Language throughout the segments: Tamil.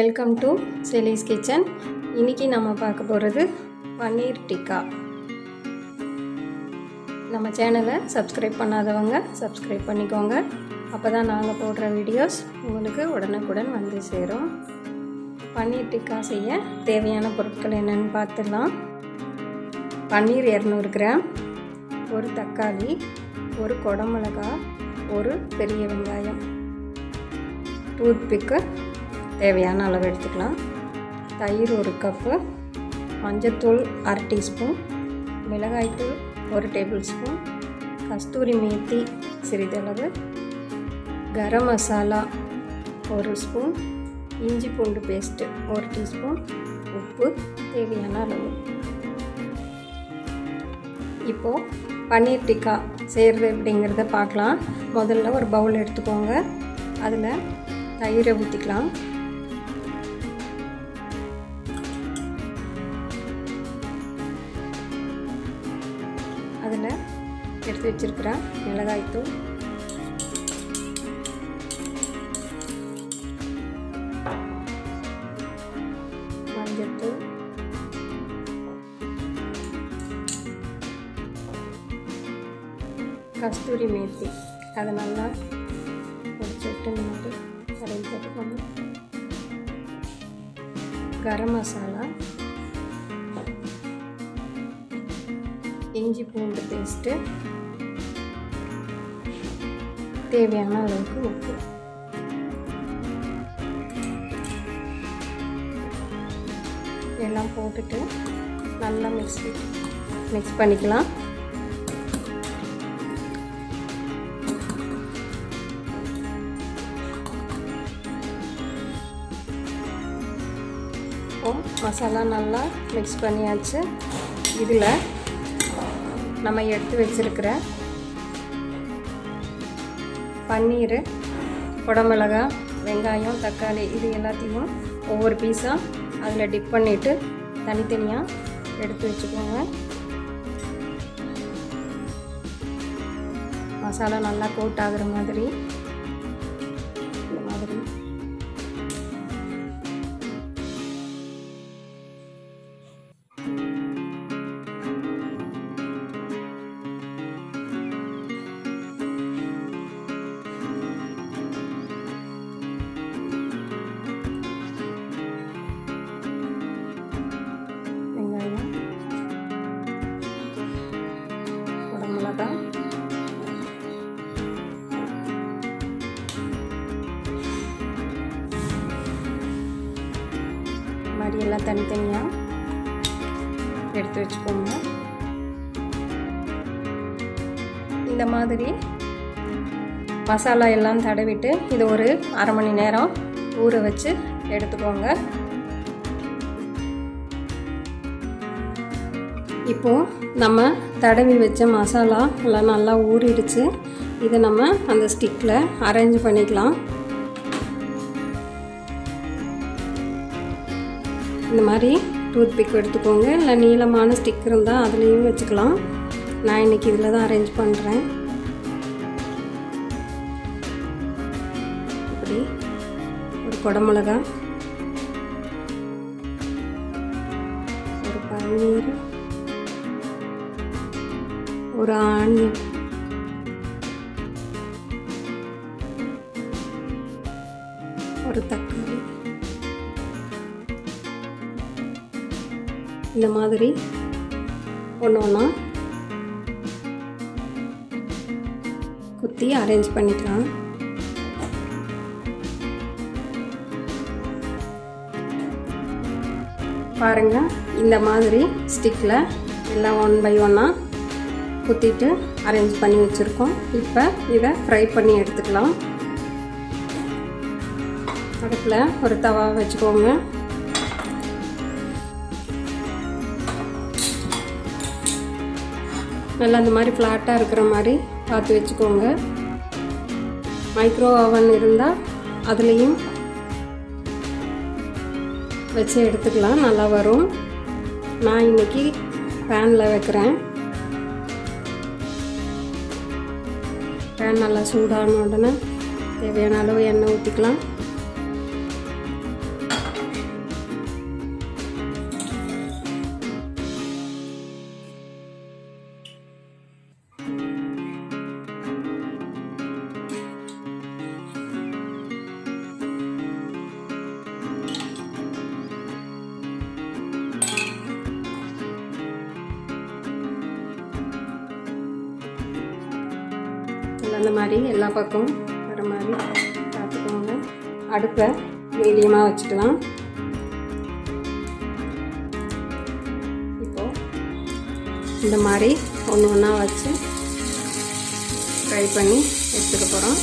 Welcome to செலிஸ் kitchen. இன்றைக்கி நம்ம பார்க்க போகிறது பன்னீர் டிக்கா. நம்ம சேனலை சப்ஸ்கிரைப் பண்ணாதவங்க சப்ஸ்கிரைப் பண்ணிக்கோங்க. அப்போ தான் நாங்கள் போடுற வீடியோஸ் உங்களுக்கு உடனுக்குடன் வந்து சேரும். பன்னீர் டிக்கா செய்ய தேவையான பொருட்கள் என்னென்னு பார்த்துடலாம். பன்னீர் 200 கிராம், ஒரு தக்காளி, ஒரு குடமிளகா, ஒரு பெரிய வெங்காயம், டூத்பிக்கு தேவையான அளவு எடுத்துக்கலாம், தயிர் 1 கப்பு, மஞ்சத்தூள் 1/2 டீஸ்பூன், மிளகாய்த்தூள் 1 டேபிள் ஸ்பூன், கஸ்தூரி மேத்தி சிறிதளவு, கரம் மசாலா 1 ஸ்பூன், இஞ்சி பூண்டு பேஸ்ட்டு 1 டீஸ்பூன், உப்பு தேவையான அளவு. இப்போது பன்னீர் டிக்கா செய்கிறது எப்படிங்கிறத பார்க்கலாம். முதல்ல ஒரு பவுல் எடுத்துக்கோங்க. அதில் தயிரை ஊற்றிக்கலாம். அதில் எடுத்து வச்சுருக்கிற மிளகாய்த்தூள், மஞ்சத்தூள், கஸ்தூரி மேத்தி அதை நல்லா ஒரு சொட்டு மாதிரி கரையை போட்டுக்கோங்க, கரம் மசாலா, இஞ்சி பூண்டு பேஸ்ட்டு, தேவையான அளவுக்கு உப்பு. எல்லாம் போட்டுட்டு நல்லா மிக்ஸ் பண்ணிக்கலாம். மசாலா நல்லா மிக்ஸ் பண்ணியாச்சு. இதில் நம்ம எடுத்து வச்சுருக்கிற பன்னீர், குடமிளகா, வெங்காயம், தக்காளி இது எல்லாத்தையும் ஒவ்வொரு பீஸாக அதில் டிப் பண்ணிவிட்டு தனித்தனியாக எடுத்து வச்சுக்கோங்க. மசாலா நல்லா கோட் ஆகுற மாதிரி இந்த மாதிரி மாதிரி எல்லாம் தனித்தனியாக எடுத்து வச்சுக்கோங்க. இந்த மாதிரி மசாலா எல்லாம் தடவிட்டு இது ஒரு 1/2 மணி நேரம் ஊற வச்சு எடுத்துக்கோங்க. இப்போது நம்ம தடவி வச்ச மசாலா எல்லாம் நல்லா ஊறிடுச்சு. இதை நம்ம அந்த ஸ்டிக்கில் அரேஞ்ச் பண்ணிக்கலாம். இந்த மாதிரி டூத்பிக் எடுத்துக்கோங்க, இல்லை நீளமான ஸ்டிக் இருந்தால் அதுலேயும் வச்சுக்கலாம். நான் இன்றைக்கி இதில் தான் அரேஞ்ச் பண்ணுறேன். இப்படி ஒரு குடமிளகா, ஒரு பன்னீர், ஒரு ஆனியன், ஒரு தக்காளி, இந்த மாதிரி ஒன்று ஒன்றா குத்தி அரேஞ்ச் பண்ணிக்கலாம். பாருங்கள், இந்த மாதிரி ஸ்டிக்கில் எல்லாம் 1 பை 1 குத்திட்டு அரேஞ்ச் பண்ணி வச்சுருக்கோம். இப்போ இதை ஃப்ரை பண்ணி எடுத்துக்கலாம். அடுப்பில் ஒரு தவா வச்சுக்கோங்க. நல்லா இந்த மாதிரி ஃப்ளாட்டாக இருக்கிற மாதிரி பார்த்து வச்சுக்கோங்க. மைக்ரோ ஓவன் இருந்தால் அதுலேயும் வச்சு எடுத்துக்கலாம், நல்லா வரும். நான் இன்றைக்கி பேனில் வைக்கிறேன். பேன் நல்லா சூடான உடனே தேவையான அளவு எண்ணெய் ஊற்றிக்கலாம். அந்த மாதிரி எல்லா பக்கமும் வர மாதிரி பார்த்துக்கோங்க. அடுப்பை மீடியமாக வச்சுக்கலாம். இப்போது இந்த மாதிரி ஒன்று ஒன்றா வச்சு ஃப்ரை பண்ணி எடுத்துக்க போகிறோம்.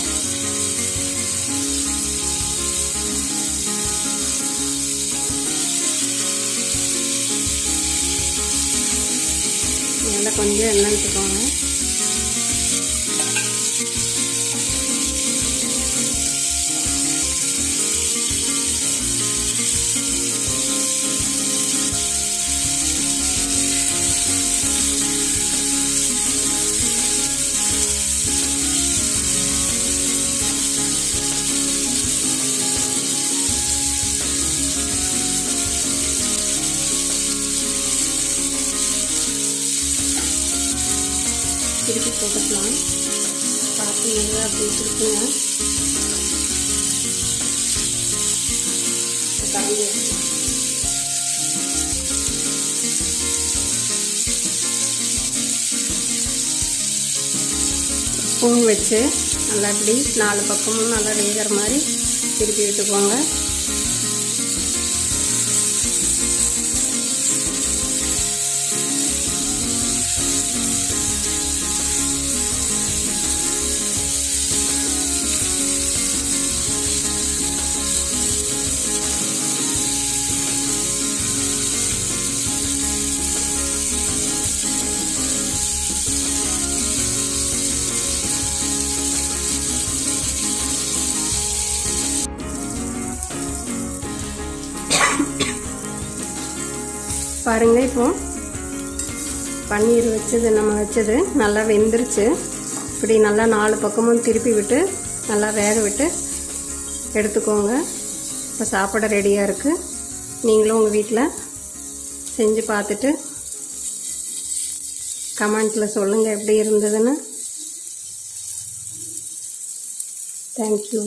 நல்லா கொஞ்சம் எண்ணெய் விட்டுக்கோங்க. திருப்பி போட்டுக்கலாம். பார்த்து நல்லா அப்படி இருக்குங்க. கலந்து ஸ்பூன் வச்சு நல்லா இப்படி 4 பக்கமும் நல்லா வேகிற மாதிரி திருப்பி விட்டுக்கோங்க. பாருங்கள், இப்போ பன்னீர் நம்ம வச்சது நல்லா வெந்துருச்சு. இப்படி நல்லா 4 பக்கமும் திருப்பி விட்டு நல்லா வேக விட்டு எடுத்துக்கோங்க. இப்போ சாப்பிட ரெடியாக இருக்குது. நீங்களும் உங்கள் வீட்டில் செஞ்சு பார்த்துட்டு கமெண்ட்டில் சொல்லுங்கள் எப்படி இருந்ததுன்னு. தேங்க்யூ.